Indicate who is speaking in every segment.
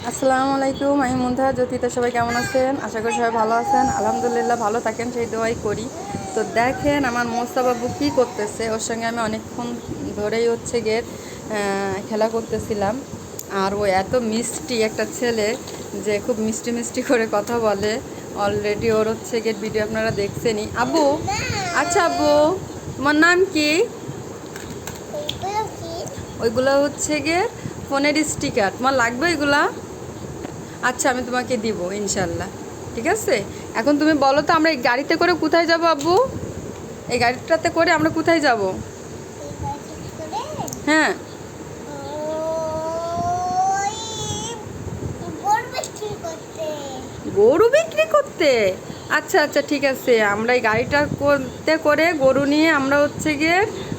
Speaker 1: আসসালামু আলাইকুম, আমি মুনতাহা জ্যোতি। তো সবাই কেমন আছেন? আশা করি সবাই ভালো আছেন। আলহামদুলিল্লাহ ভালো থাকেন, সেই দোয়াই করি। তো দেখেন আমার মোস্তা বাবু কী করতেছে। ওর সঙ্গে আমি অনেকক্ষণ ধরেই খেলা করতেছিলাম। আর ও এত মিষ্টি একটা ছেলে যে খুব মিষ্টি মিষ্টি করে কথা বলে। অলরেডি ওর ভিডিও আপনারা দেখছেনই। আব্বু, আচ্ছা আব্বু, তোমার নাম কি? ওইগুলো ফোনের স্টিকার। তোমার লাগবে এগুলা? আচ্ছা, আমি তোমাকে দিব ইনশাল্লাহ। ঠিক আছে, এখন তুমি বলো তো, আমরা এই গাড়িতে করে কোথায় যাব আব্বু? এই গাড়িটাতে করে আমরা কোথায় যাব? হ্যাঁ, গরু বিক্রি করতে। আচ্ছা আচ্ছা, ঠিক আছে, আমরা এই গাড়িটা করতে করে গরু নিয়ে আমরা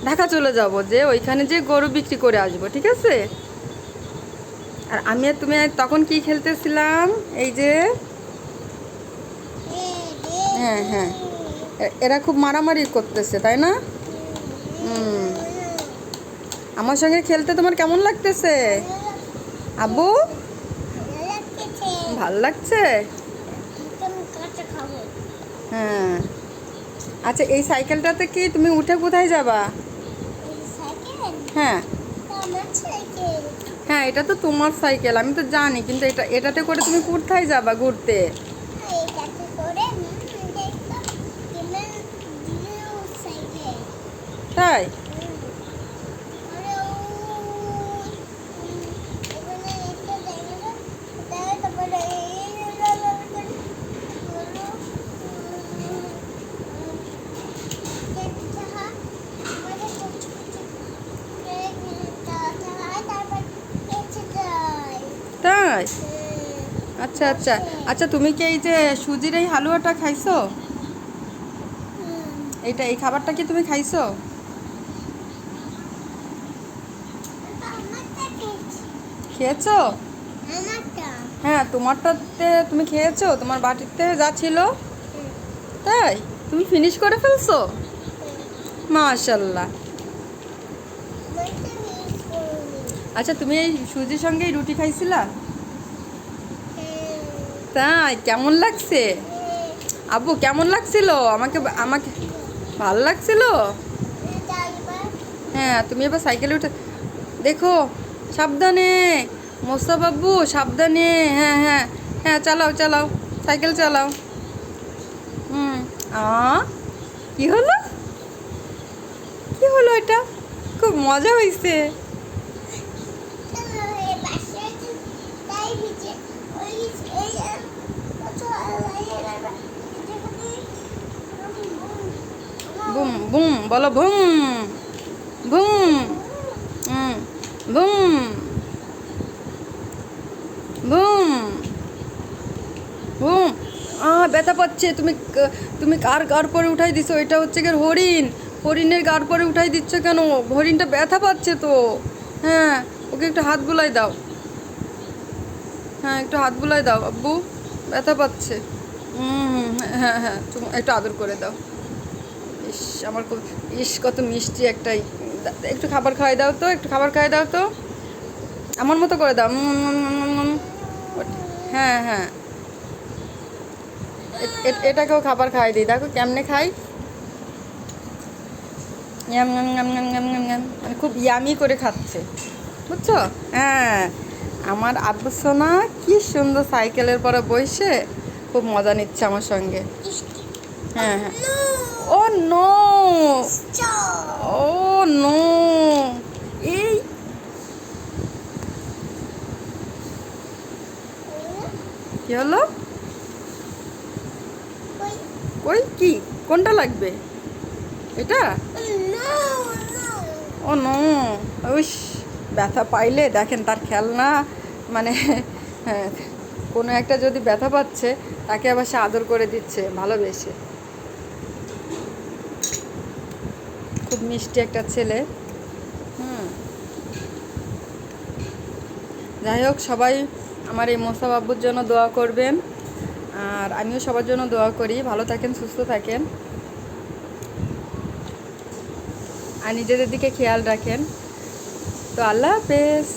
Speaker 1: ঢাকা চলে যাব, যে ওইখানে যে গরু বিক্রি করে আসবো। ঠিক আছে। আর আমি আর তুমি তখন কি খেলতেছিলাম? এই যে, হ্যাঁ হ্যাঁ, এরা খুব মারামারি করতেছে, তাই না? হুম, আমার সঙ্গে খেলতে তোমার কেমন লাগতেছে আব্বু? ভাল লাগছে। হ্যাঁ, আচ্ছা, এই সাইকেলটাতে কি তুমি উঠে কোথায় যাবা? হ্যাঁ হ্যাঁ, এটা তো তোমার সাইকেল, আমি তো জানি, কিন্তু এটাতে করে তুমি কোথায় যাবা ঘুরতে? তাই? তাই? আচ্ছা আচ্ছা আচ্ছা, তুমি কি এই যে সুজির এই হালুয়াটা খাইছো? এই খাবারটা কি তুমি খাইছো? খেয়েছো? হ্যাঁ, তোমারটাতে তুমি খেয়েছো, তোমার বাটিতে যা ছিল। তাই? তুমি ফিনিশ করে ফেলছো? মাশাল্লাহ। আচ্ছা, তুমি এই সুজির সঙ্গে এই রুটি খাইছিলা? তাই? কেমন লাগছে আব্বু? কেমন লাগছিল? আমাকে আমাকে ভালো লাগছিল। হ্যাঁ, তুমি এবার সাইকেলে উঠে দেখো, সাবধানে মোস্তাফাব্বু, সাবধানে। হ্যাঁ হ্যাঁ হ্যাঁ, চালাও চালাও, সাইকেল চালাও। হুম। আ কি হলো? কি হলো এটা? খুব মজা হয়েছে। বুম বুম বলো, বুম বুম। হুম, বুম বুম বুম। ব্যথা পাচ্ছে। তুমি কার গার পরে উঠাই দিছো? এটা হরিণ। হরিণের গার পরে উঠাই দিচ্ছ কেন? হরিণটা ব্যথা পাচ্ছে তো। হ্যাঁ, ওকে একটু হাত বুলাই দাও। হ্যাঁ, একটু হাত বুলাই দাও আব্বু, ব্যথা পাচ্ছে। হ্যাঁ হ্যাঁ, তুমি একটু আদর করে দাও। ইস, আমার খুব, ইস কত মিষ্টি একটাই। একটু খাবার খাওয়াই দাও তো, একটু খাবার খাওয়াই দাও তো, আমার মতো করে দাও। হ্যাঁ হ্যাঁ, এটাকেও খাবার খাওয়াই দিই, দেখো কেমনে খাই। Yam yam yam yam yam yam yam, মানে খুব ইয়ামি করে খাচ্ছে, বুঝছো? হ্যাঁ, আমার আব্বু সোনা কি সুন্দর সাইকেলের পরে বসে খুব মজা নিচ্ছে আমার সঙ্গে। হ্যাঁ হ্যাঁ। ও নো, ও নো, এই কি হলো? কই কি? কোনটা লাগবে? এটা? ও নো, উস, ব্যথা পাইলে দেখেন তার খেলনা, মানে হ্যাঁ, কোনো একটা যদি ব্যথা পাচ্ছে, তাকে আবার সে আদর করে দিচ্ছে ভালোবেসে। খুব মিষ্টি একটা ছেলে। হুম, যাই হোক, সবাই আমার এই মোস্তাফ আব্বুর জন্য দোয়া করবেন। আর আমিও সবার জন্য দোয়া করি, ভালো থাকেন, সুস্থ থাকেন, আর নিজেদের দিকে খেয়াল রাখেন। তো আল্লাহ হাফেজ।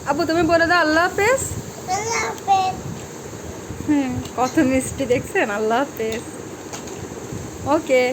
Speaker 1: আব্বু তুমি বলে দাও আল্লাহ হাফেজ।
Speaker 2: আল্লাহ হাফেজ।
Speaker 1: কত মিষ্টি দেখছেন, আল্লাহ হাফেজ। ওকে।